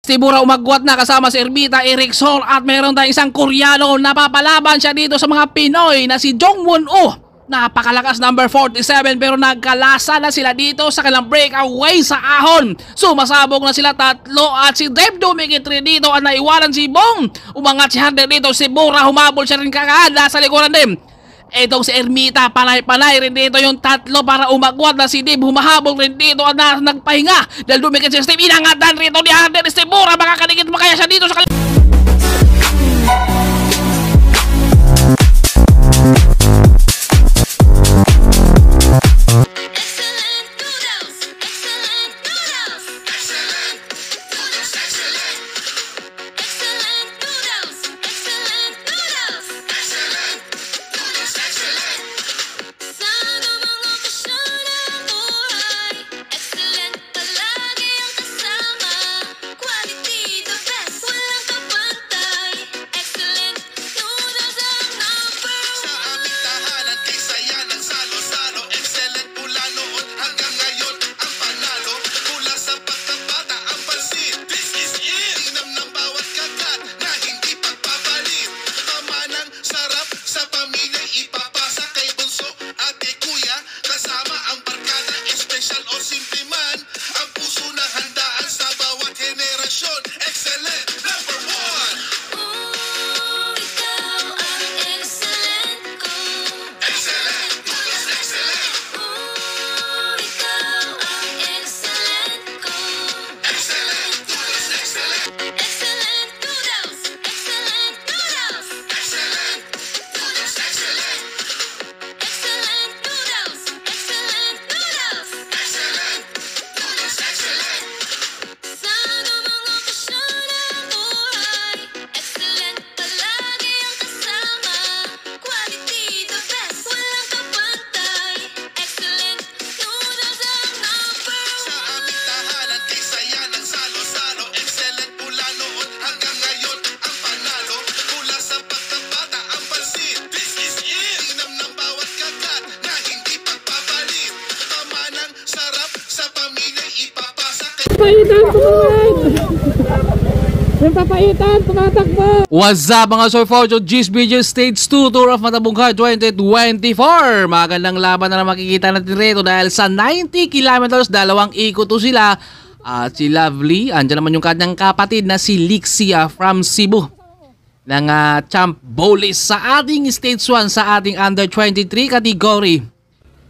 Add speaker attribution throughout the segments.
Speaker 1: Sibura umagwat na kasama si Ermita Erickson at meron tayong isang Koreano na papalaban siya dito sa mga Pinoy na si Jongwon-oh. Napakalakas number 47 pero nagkalasa na sila dito sa kanilang breakaway sa ahon. Sumasabog na sila tatlo at si Dave dumikit dito at naiwanan si Bong. Umangat si Harder dito, si Bura humabol siya rin kagad sa likuran din. Itong si Ermita, panay-panay rin dito yung tatlo para umagwat na si Dave. Humahabol rin dito at nagpahinga dahil dumikit si Steve. Inangatan rito ni Harder, si Bura, makakadikit mo kaya siya dito sa
Speaker 2: Papaitan, tumatakbo.
Speaker 1: What's up mga Surf4 G's Video Stage 2 Tour of Matabungka 2024. Magandang laban na makikita natin rito dahil sa 90 kilometers, dalawang ikot to sila. At si Lovely, andyan naman yung kanyang kapatid na si Lixia from Cebu ng champ bowlers sa ating stage 1 sa ating under 23 category.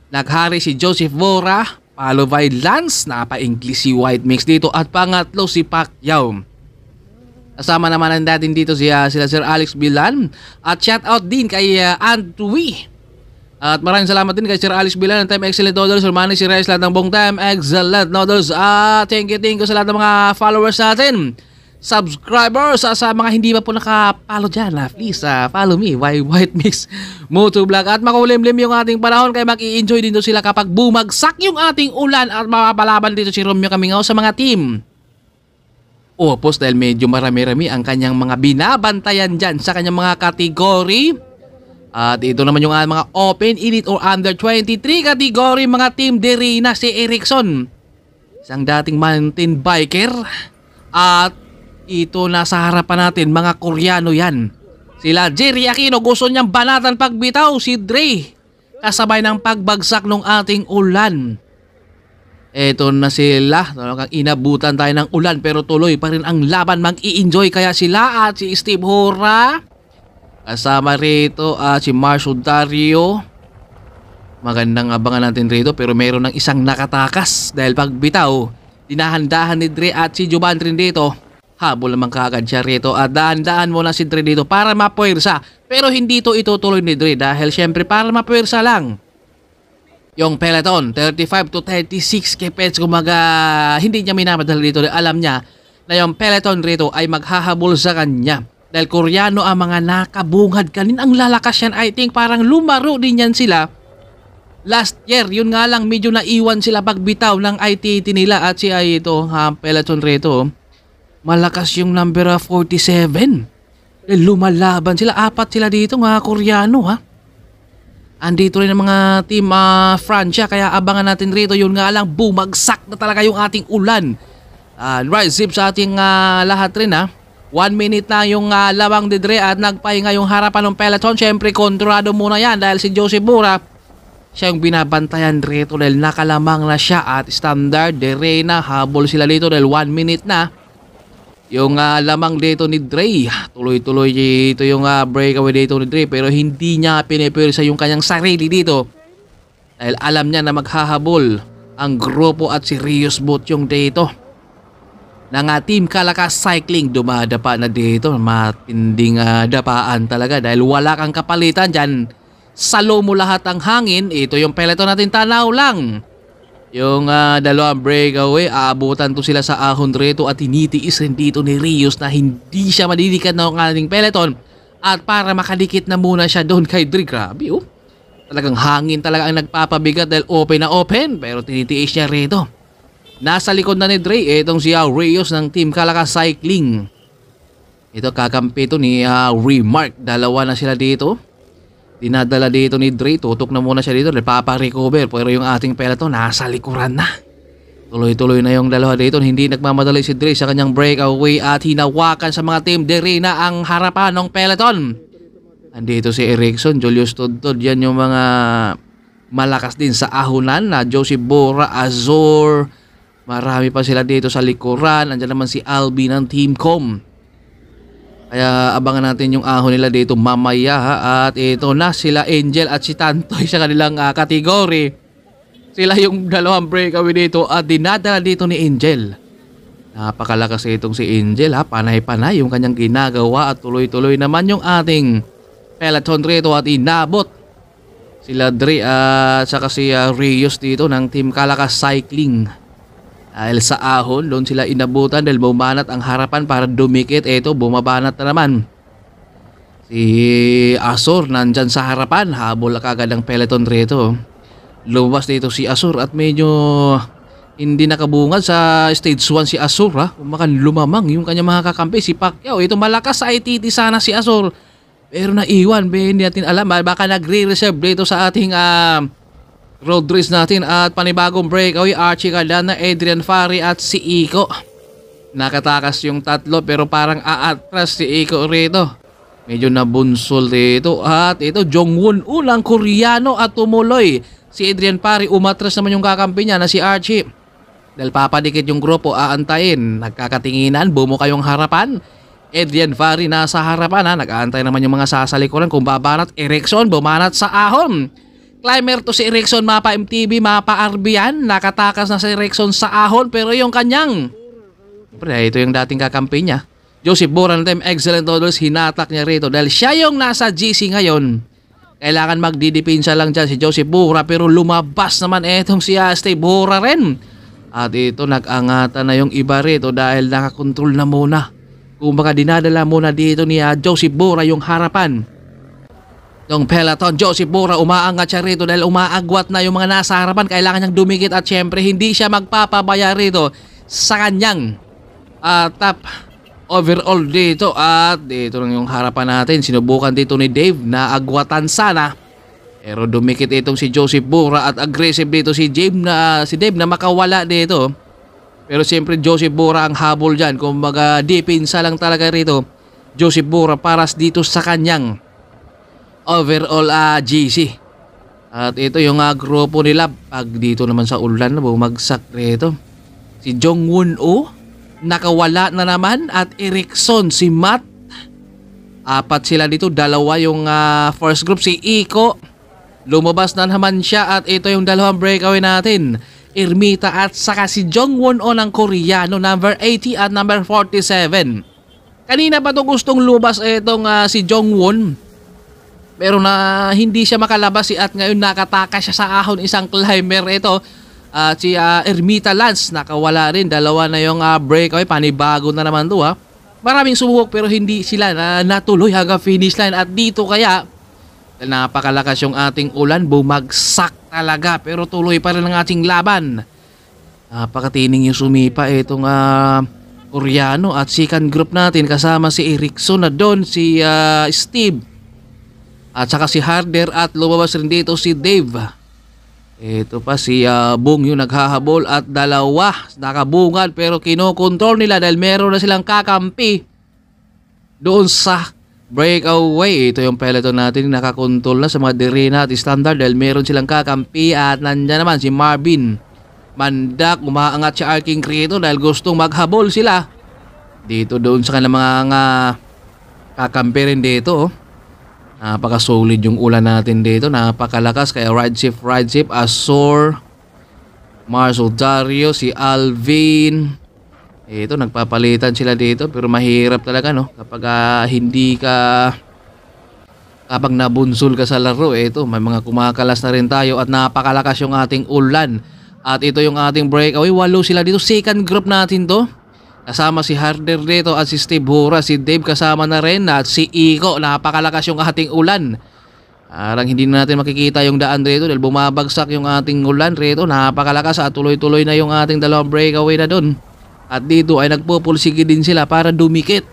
Speaker 1: Naghari si Joseph Bora, followed by Lance, napa-English si White Mix dito at pangatlo si Pacquiao. Kasama naman natin dito sila Sir Alex Bilan at shoutout din kay Andrew. At maraming salamat din kay Sir Alex Bilan ng Time Excellent Noodles, Romani si Reyes, lahat ng buong Time Excellent Noodles. Thank you sa lahat ng mga followers natin, subscribers, sa mga hindi pa po nakapollow dyan, please follow me, White Mix Moto Vlog. At makulimlim yung ating panahon kaya mag-i-enjoy din sila kapag bumagsak yung ating ulan at mapapalaban dito si Romeo Camingao sa mga team Opos dahil medyo marami-rami ang kanyang mga binabantayan dyan sa kanyang mga kategory. At ito naman yung mga Open, Elite or Under 23 category, mga team Derina, si Erickson, isang dating mountain biker. At ito nasa harapan natin, mga Koreano yan. Sila Jerry Aquino, gusto niyang banatan pagbitaw. Si Dre, kasabay ng pagbagsak ng ating ulan. Eto na sila, talagang inabutan tayo ng ulan pero tuloy pa rin ang laban, mag-i-enjoy kaya sila. At si Steve Hora, kasama rito si Marshall Dario. Magandang abangan natin rito pero meron ng isang nakatakas dahil pagbitaw, dinahandahan ni Dre at si Juban rin dito. Habol naman kaagad siya rito at dahan-dahan muna si Dre dito para mapuwersa. Pero hindi ito itutuloy ni Dre dahil syempre para mapuwersa lang yung peloton, 35 to 36 kph, kumaga hindi niya minamadala dito. Alam niya na yung peloton rito ay maghahabol sa kanya. Dahil Koreano ang mga nakabungad kanin. Ang lalakas yan, I think parang lumaro din yan sila last year. Yun nga lang medyo naiwan sila pagbitaw ng ITT nila. At si ito, peloton rito, malakas yung number 47. Dahil lumalaban sila, apat sila dito mga Koreano Andito rin ang mga team Francia kaya abangan natin rito. Yun nga lang, bumagsak na talaga yung ating ulan. Right, zip sa ating lahat rin 1 minute na yung lawang ni Dre at nagpahinga yung harapan ng peloton. Siyempre kontrolado muna yan dahil si Joseph Bura siya yung binabantayan rito dahil nakalamang na siya at Standard de Reyna. Habol sila dito dahil 1 minute na yung lamang dito ni Dre. Tuloy-tuloy dito yung breakaway dito ni Dre pero hindi niya pinipirsa yung kanyang sarili dito dahil alam niya na maghahabol ang grupo at si Rios Boot yung dito ng Team Calaca Cycling. Dumadapa na dito, matinding dapaan talaga dahil wala kang kapalitan dyan. Salo mo lahat ang hangin. Ito yung peloton natin, tanaw lang yung dalawang breakaway. Aabutan to sila sa ahon rito at tinitiis rin dito ni Rios na hindi siya madidikit ng ating peloton at para makadikit na muna siya doon kay Dre. Grabe talagang hangin talaga ang nagpapabigat dahil open na open pero tinitiis niya rito. Nasa likod na ni Dre itong si Rios ng Team Calaca Cycling. Ito kakampi ito ni Remark. Dalawa na sila dito. Dinadala dito ni Dre. Tutok na muna siya dito. Nagpapa-recover. Pero yung ating peloton nasa likuran na. Tuloy-tuloy na yung dalawa dito. Hindi nagmamadali si Dre sa kanyang breakaway at hinawakan sa mga Team de Reyna ang harapan ng peloton. Andito si Erickson, Julius Tudtod. Yan yung mga malakas din sa ahunan na Joseph Bora, Azor. Marami pa sila dito sa likuran. Andiyan naman si Albi ng Team Com. Kaya abangan natin yung ahon nila dito mamaya at ito na sila Angel at si Tantoy sa kanilang kategory. Sila yung dalawang breakaway dito at dinadala dito ni Angel. Napakalakas itong si Angel panay-panay yung kanyang ginagawa at tuloy-tuloy naman yung ating peloton rito at inabot sila Dre at saka si Rios dito ng Team Calaca Cycling. Dahil sa ahon, doon sila inabutan dahil bumanat ang harapan para dumikit. Ito, bumabanat na naman. Si Azor nandyan sa harapan. Habol kagad ang peloton rito. Lumabas dito si Azor at medyo hindi nakabungad sa stage 1 si Azor. Kumakan lumamang yung kanyang mga kakampi. Si Pacquiao, ito malakas sa ITT sana si Azor. Pero naiwan, hindi natin alam. Baka nagre-reserve dito sa ating road race natin at panibagong breakaway. Archie Cardana, Adrian Fari at si Iko. Nakatakas yung tatlo pero parang aatras si Iko rito. Medyo nabunsol dito. At ito Jongwon ulang Koreano at tumuloy. Si Adrian Fari umatras naman yung kakampi niya na si Archie. Dahil papadikit yung grupo aantayin. Nagkakatinginan, bumuka yung harapan. Adrian Fari nasa harapan nag-aantay naman yung mga sasalikuran kung babanat. Erickson bumanat sa ahon. Climber to si Erickson, mapa MTB, mapa RB yan. Nakatakas na si Erickson sa ahon pero yung kanyang ito yung dating kakampi niya Joseph Bora ng Team Excellent Odors, hinatak niya rito dahil siya yung nasa GC ngayon. Kailangan magdidipinsa lang dyan si Joseph Bora pero lumabas naman itong si Steve Bora rin. At ito nag-angatan na yung iba rito dahil nakakontrol na muna. Kung baka dinadala muna dito ni Joseph Bora yung harapan yung peloton. Joseph Bora umaangat siya rito dahil umaagwat na yung mga nasa harapan. Kailangan niyang dumikit at syempre hindi siya magpapabaya rito sa kanyang top overall dito. At dito lang yung harapan natin. Sinubukan dito ni Dave na agwatan sana pero dumikit itong si Joseph Bora at aggressive dito si Dave na makawala dito. Pero syempre Joseph Bora ang habol dyan. Kung baga depensa lang talaga rito Joseph Bora para dito sa kanyang overall GC. At ito yung grupo nila. Pag dito naman sa ulan na bumagsak rito si Jongwon nakawala na naman at Erickson, si Matt. Apat sila dito, dalawa yung first group. Si Iko lumabas na naman siya at ito yung dalawang breakaway natin. Ermita at saka si Jongwon ng Koreano, number 80 at number 47. Kanina pa to gustong lumabas itong si Jongwon pero na hindi siya makalabas at ngayon nakataka siya sa ahon isang climber ito. Si Ermita Lance nakawala rin. Dalawa na yung breakaway. Panibago na naman to Maraming sumubok pero hindi sila natuloy hanggang finish line. At dito kaya napakalakas yung ating ulan. Bumagsak talaga pero tuloy pa rin ang ating laban. Napakatining yung sumipa itong Koreano at second group natin kasama si Erickson na doon, si Steve at saka si Harder at lumabas rin dito si Dave. Ito pa si Bong yung naghahabol at dalawa nakabungad pero kinokontrol nila dahil meron na silang kakampi doon sa breakaway. Ito yung peloton natin nakakontrol na sa mga Direna at Standard dahil meron silang kakampi at nandyan naman si Marvin Mandak. Umaangat si Arking Crito dahil gustong maghabol sila dito doon sa kanilang mga kakampi rin dito. Napaka-solid yung ulan natin dito. Napakalakas kaya ride safe, Azor, Marcel Dario, si Alvin. Ito, nagpapalitan sila dito pero mahirap talaga no kapag kapag nabunsul ka sa laro. Ito, may mga kumakalas na rin tayo at napakalakas yung ating ulan. At ito yung ating breakaway. 8 sila dito. Second group natin to. Kasama si Harder dito at si Steve Hura, si Dave kasama na rin at si Iko. Napakalakas yung ating ulan. Parang hindi na natin makikita yung daan dito dahil bumabagsak yung ating ulan rito. Napakalakas at tuloy-tuloy na yung ating dalawang breakaway na dun. At dito ay nagpupulsigi din sila para dumikit.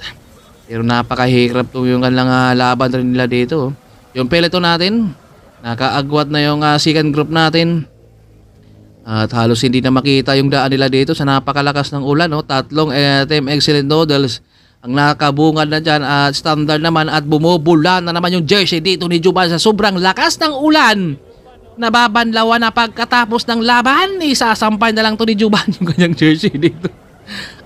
Speaker 1: Pero napakahirap yung kanilang laban rin nila dito. Yung peloton natin, nakaagwat na yung second group natin. At halos hindi na makita yung daan nila dito sa napakalakas ng ulan. No? Tatlong Team Excellent Noodles ang nakabungad na dyan at Standard naman at bumubula na naman yung jersey dito ni Juban sa sobrang lakas ng ulan. Nababanlawan na pagkatapos ng laban. Isasampay na lang to ni Juban yung kanyang jersey dito.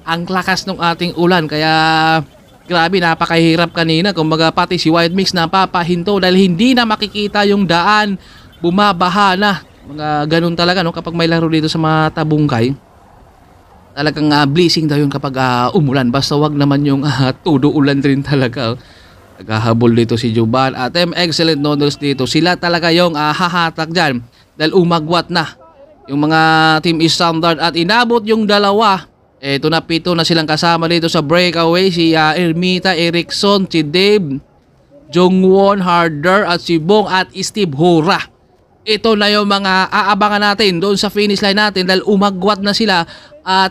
Speaker 1: Ang lakas ng ating ulan kaya grabe napakahirap kanina. Kumbaga pati si White Mix napapahinto dahil hindi na makikita yung daan. Bumabaha na. Mga ganun talaga no kapag may laro dito sa mga tabungkay. Talagang blessing daw yun kapag umulan. Basta wag naman yung todo ulan rin talaga. Naghahabol dito si Juban at Excellent Noodles dito. Sila talaga yung hahatak dyan dahil umagwat na yung mga Team Standard at inabot yung dalawa. Eto na 7 na silang kasama dito sa breakaway. Si Ermita, Erickson, si Dave, Jongwon, Harder at si Bong at Steve Hura. Ito na yung mga aabangan natin doon sa finish line natin dahil umagwat na sila.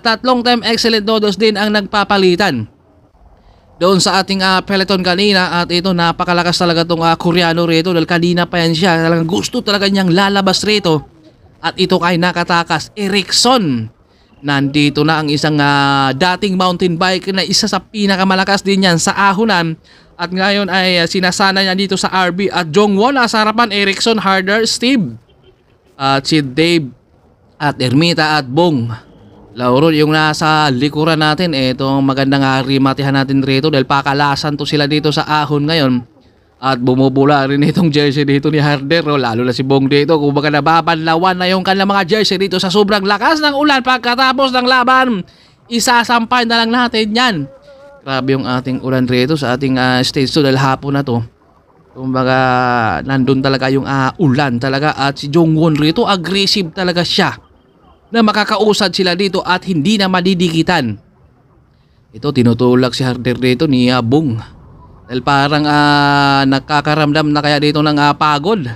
Speaker 1: Tatlong Team Excellent Noodles din ang nagpapalitan doon sa ating peloton kanina. At ito napakalakas talaga itong Koreano rito dahil kanina pa yan siya. Talagang gusto talaga niyang lalabas rito. At ito kay nakatakas Erickson. Nandito na ang isang dating mountain bike na isa sa pinakamalakas din yan sa ahonan. At ngayon ay sinasana niya dito sa RB at Jongwon nasa harapan, Erickson, Harder, Steve at si Dave at Ermita at Bong. Lauro yung nasa likuran natin. Itong magandang rimatihan natin rito dahil pakalasan to sila dito sa ahon ngayon. At bumubula rin itong jersey dito ni Harder. Lalo na si Bong dito. Kung baga nababanlawan na yung kanilang mga jersey dito sa sobrang lakas ng ulan pagkatapos ng laban. Isasampay na lang natin yan. Grabe yung ating ulan rito sa ating stage 2 dahil hapon na to. Kumbaga nandun talaga yung ulan talaga at si Jongwon rito aggressive talaga siya na makakausad sila dito at hindi na madidikitan. Ito tinutulak si Harder dito ni Bong dahil parang nakakaramdam na kaya dito ng pagod.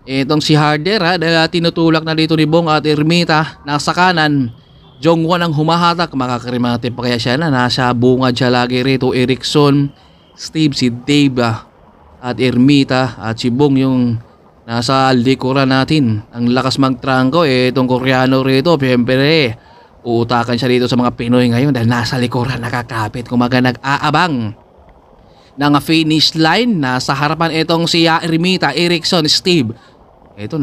Speaker 1: Itong si Harder dahil tinutulak na dito ni Bong at Ermita nasa kanan. Jongwon ang humahatak, makakarimate pa kaya siya na nasa bungad siya lagi rito. Erickson, Steve, si Dave at Ermita at si Bong yung nasa likuran natin. Ang lakas magtrangko itong Koreano rito. Siyempre, uutakan siya dito sa mga Pinoy ngayon dahil nasa likuran nakakapit. Kumaga nag-aabang ng finish line. Nasa harapan itong si Ermita, Erickson, Steve. Ito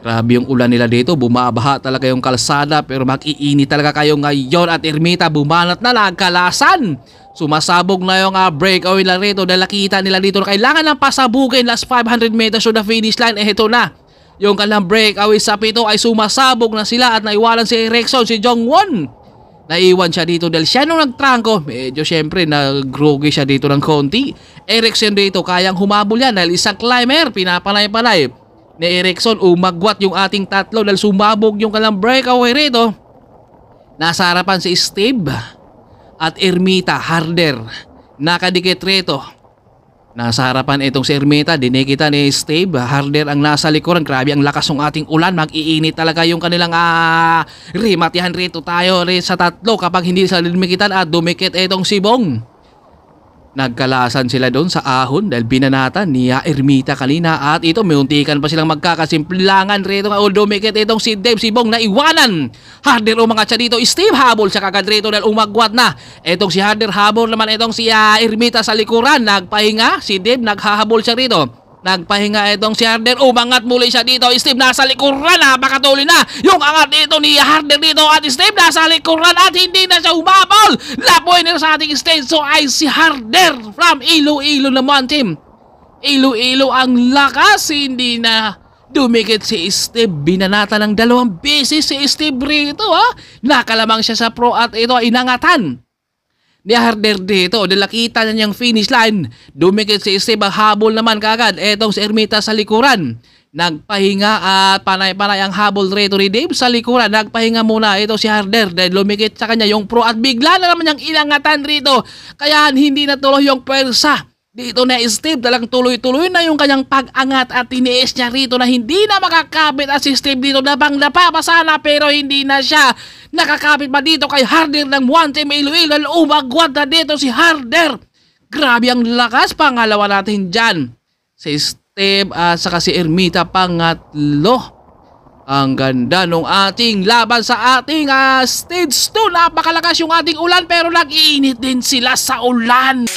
Speaker 1: grabe yung ulan nila dito. Bumabaha talaga yung kalsada pero mag-iinit talaga kayo ngayon. At Ermita bumanat na lang kalasan. Sumasabog na yung breakaway nila rito dahil nakita nila dito na kailangan ng pasabugin last 500 meters to the finish line. Ito na yung kanilang breakaway sa 7 ay sumasabog na sila at naiwalan si Erickson, si Jongwon. Naiwan siya dito dahil siya nung nagtrangko. Medyo syempre nag-groggy siya dito ng konti. Erickson dito kayang humabol yan dahil isang climber pinapalay-palay ni Erickson. Umagwat yung ating tatlo dahil sumabog yung kanilang breakaway rito. Nasa harapan si Steve at Ermita, Harder. Nakadikit rito. Nasa harapan itong si Ermita. Dinikita ni Steve. Harder ang nasa likuran. Grabe ang lakas ng ating ulan. Mag-iinit talaga yung kanilang rimatihan rito tayo rin sa tatlo kapag hindi sa limikitan at dumikit itong si Bong. Nagkalasan sila doon sa ahon dahil binanatan ni Ermita kanina at ito mayuntikan pa silang magkakasimplilangan rito nga dumikit itong si Dave Sibong na iwanan. Harder umangat siya dito, Steve habol siya kagad rito dahil umagwat na. Itong si Harder habol naman itong si Ermita sa likuran, nagpahinga, si Dave naghahabol siya rito. Nagpahinga itong si Harder, umangat muli siya dito, Steve nasa likuran, napakatuloy na yung angat dito ni Harder dito at Steve nasa likuran at hindi na siya umabol. Lapoy na sa ating stage, so ay si Harder from Iloilo naman team. Iloilo ang lakas, hindi na dumikit si Steve, binanata ng 2 beses si Steve rito nakalamang siya sa pro at ito ay inangatan ni Harder dito. Nakita niya yung finish line. Dumikit si Steve, habol naman kagad. Etong si Ermita sa likuran. Nagpahinga at panay-panay ang habol rito ni Dave sa likuran. Nagpahinga muna ito si Harder dahil lumikit sa kanya yung pro at bigla na naman niyang inangatan rito. Kaya hindi natuloy yung pwersa. Dito na Steve, talang tuloy-tuloy na yung kanyang pag-angat at tiniis niya rito na hindi na makakabit at si Steve dito napang-dapa pa sana pero hindi na siya nakakabit pa dito kay Harder ng 1 team Iloilo. Umagwad na dito si Harder. Grabe ang lakas. Pangalawa natin dyan si Steve at saka si Ermita pangatlo. Ang ganda nung ating laban sa ating stage 2. Napakalakas yung ating ulan pero nag-iinit din sila sa ulan.